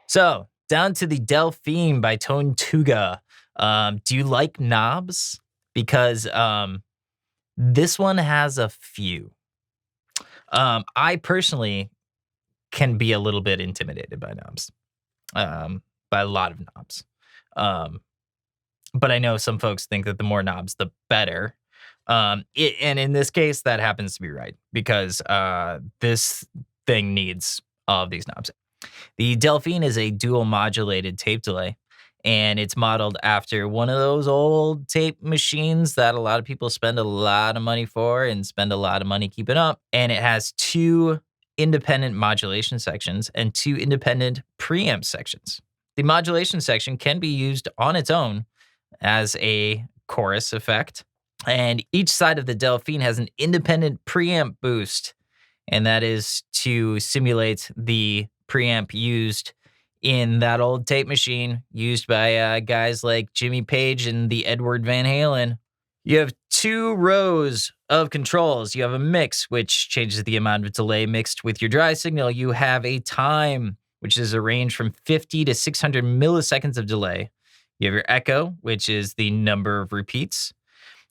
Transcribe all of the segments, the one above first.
So, down to the Delphine by Tonetuga. Do you like knobs? Because this one has a few. I personally can be a little bit intimidated by knobs, by a lot of knobs. But I know some folks think that the more knobs, the better. And in this case, that happens to be right because this thing needs all of these knobs. The Delphine is a dual modulated tape delay, and it's modeled after one of those old tape machines that a lot of people spend a lot of money for and spend a lot of money keeping up. And it has 2 independent modulation sections and 2 independent preamp sections. The modulation section can be used on its own as a chorus effect, and each side of the Delphine has an independent preamp boost, and that is to simulate the preamp used in that old tape machine used by guys like Jimmy Page and the Edward Van Halen. You have 2 rows of controls. You have a mix, which changes the amount of delay mixed with your dry signal. You have a time, which is a range from 50 to 600 milliseconds of delay. You have your echo, which is the number of repeats.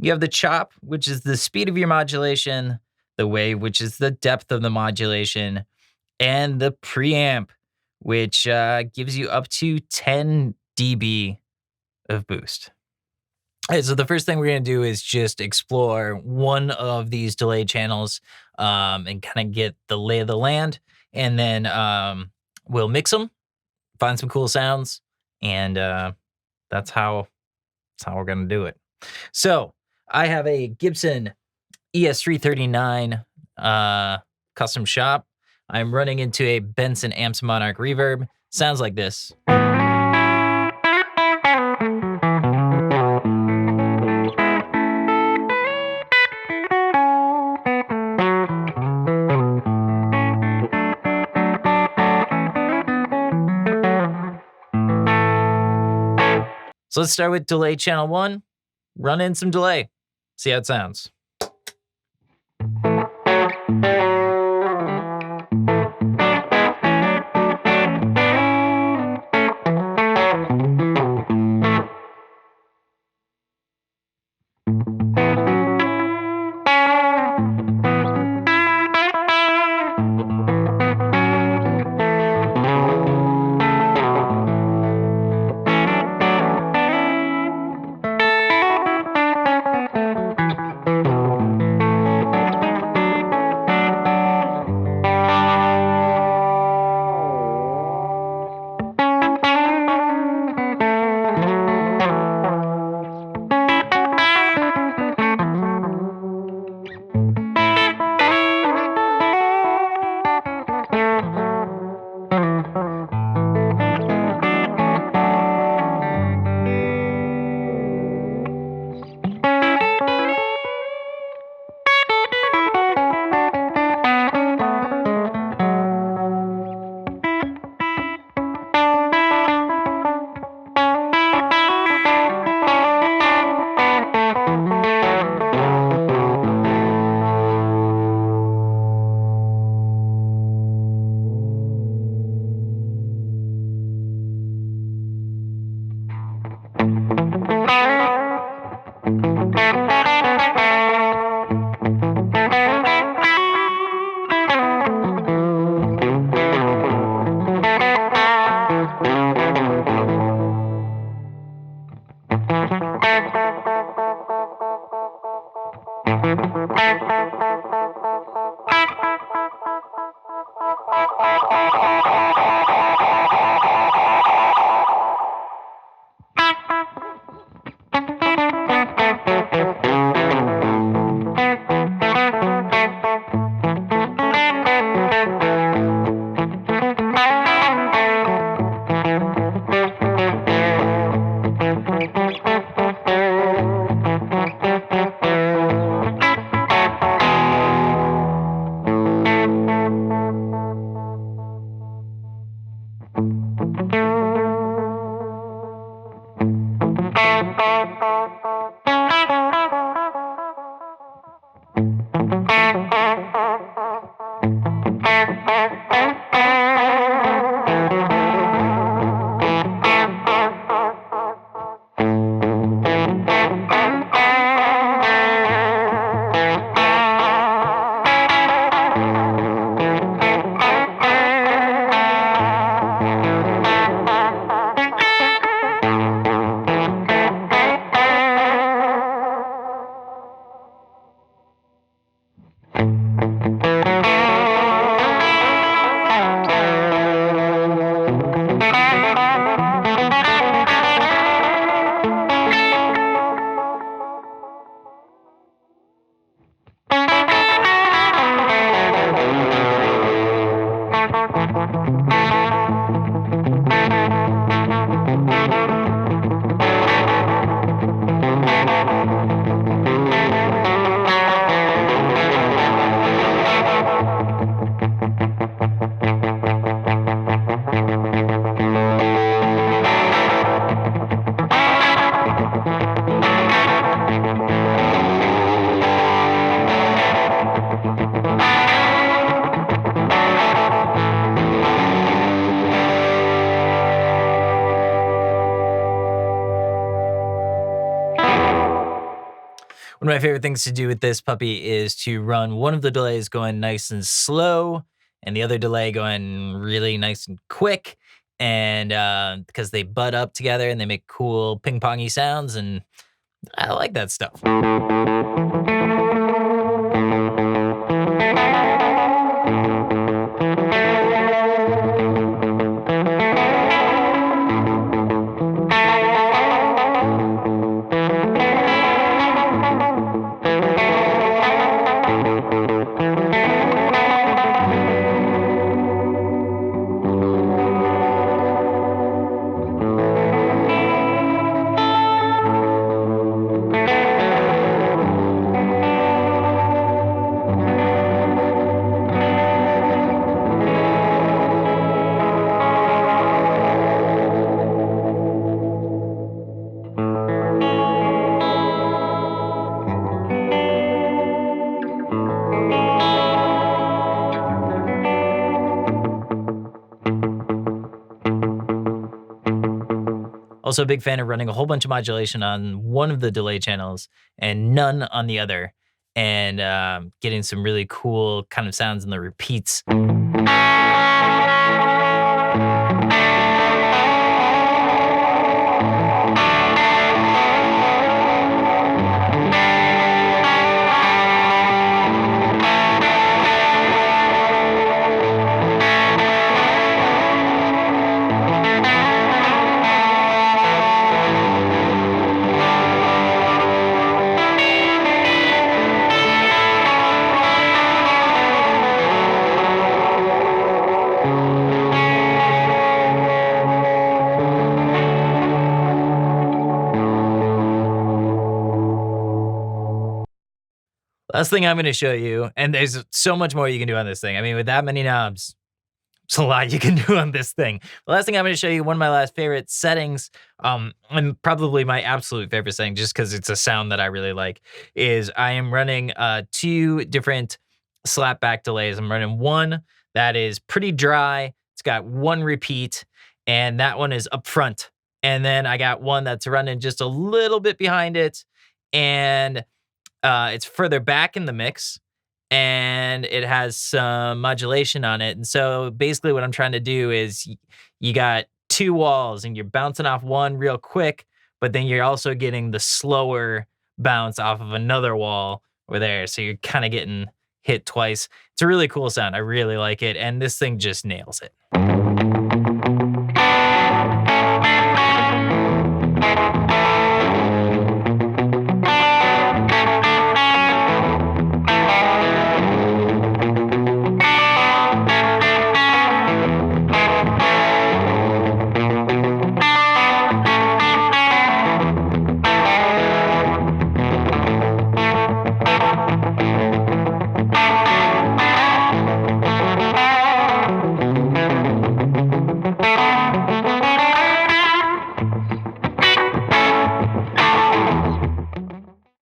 You have the chop, which is the speed of your modulation, the wave, which is the depth of the modulation, and the preamp, which gives you up to 10 dB of boost. Okay, so the first thing we're going to do is just explore one of these delay channels and kind of get the lay of the land, and then we'll mix them, find some cool sounds, and that's how we're going to do it. So I have a Gibson ES339 custom shop. I'm running into a Benson amps Monarch reverb. Sounds like this. So let's start with delay channel 1. Run in some delay. See how it sounds. One of my favorite things to do with this puppy is to run one of the delays going nice and slow and the other delay going really nice and quick. And because they butt up together and they make cool ping-pongy sounds, and I like that stuff. Also a big fan of running a whole bunch of modulation on one of the delay channels and none on the other, and getting some really cool kind of sounds in the repeats. Last thing I'm going to show you, and there's so much more you can do on this thing. I mean, with that many knobs, there's a lot you can do on this thing. The last thing I'm going to show you, one of my last favorite settings, and probably my absolute favorite setting, just because it's a sound that I really like, is I am running 2 different slapback delays. I'm running one that is pretty dry. It's got 1 repeat, and that one is up front. And then I got one that's running just a little bit behind it, and it's further back in the mix, and it has some modulation on it. And so basically what I'm trying to do is you got 2 walls and you're bouncing off one real quick, but then you're also getting the slower bounce off of another wall over there. So you're kind of getting hit twice. It's a really cool sound. I really like it. And this thing just nails it.